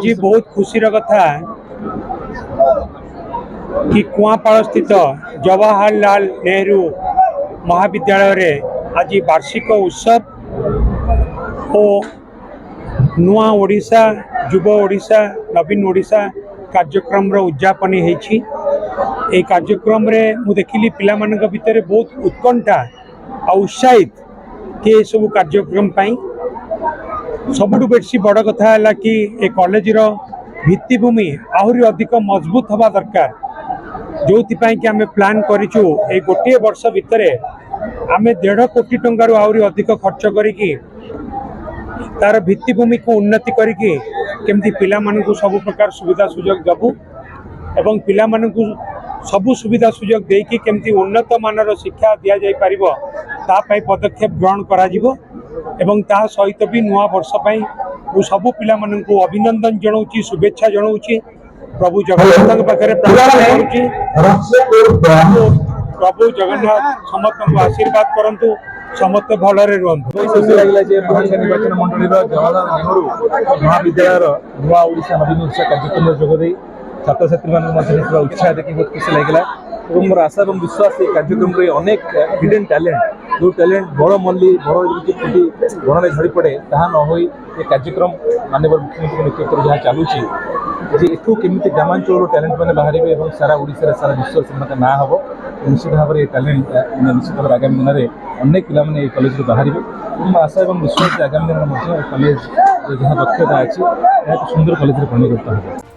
आज बहुत खुशीर कथा कि कुआपाड़ स्थित जवाहरलाल नेहरू महाविद्यालय रे आज वार्षिक उत्सव और नुआ ओडिशा युव ओडिशा नवीन ओडिशा कार्यक्रम उद्यापन होती। कार्यक्रम रे मु देखिली पिला मानक भितर बहुत उत्कंठा और उत्साहित कि सब कार्यक्रम पाई सबुठ बेसी बड़ कथा है कि ए कॉलेज रो भित्तिभूमि आहरी अधिक मजबूत हवा दरकार जो कि आम प्लान करूँ ए गोटे वर्ष भितर आम 1.5 कोटी टंकार आहरी अधिक खर्च करी तार भित्तिभूमि को उन्नति करके केमती पिला मानकु सब प्रकार सुविधा सुजोग देबू एवं पिला मानकु सबु सुविधा सुजोग देकी केमती उन्नत मानर शिक्षा दिया जाय पारिबो ता पई पदक्षेप ग्रहण करा जिवो एवं ता सहित भी नुआ वर्ष पई मु सबु पिला मानकु अभिनंदन जणाउची शुभेच्छा जणाउची प्रभु जगन्नाथ पाखरे प्रार्थना करूची प्रभु जगन्नाथ समस्त आशीर्वाद करंतु समस्त भलरे रुहंतु। खुशी लगिला जे महानगर निर्वाचन मंडली जवाहरलाल नेहरू महाविद्यालय नुआ ओडिशा नवीन ओडिशा कार्यक्रम जोग दे छात्र छात्री मान उत्साह देखिए बहुत खुशी लगिला और मोर आशा और विश्वास ये कार्यक्रम रे अनेक हिडन टैलेंट जो टैलेंट बड़ मल्ली बड़ फुटी गण में झड़ी पड़े ताहा न होई ये कार्यक्रम माननीय मुख्यमंत्री नेतृत्व जहाँ चलुची जे एठू केमिति ग्रामांचल टैलेंट मैंने बाहर और सारा ओडिशा सारा विश्व से ना हम निश्चित भाव में टैलेंट निश्चित भाव आगामी दिन में अनेक पिला कॉलेज बाहर आशा और विश्वास आगामी दिन में कॉलेज जहाँ दक्षता अच्छी सुंदर कॉलेज परिणत हो।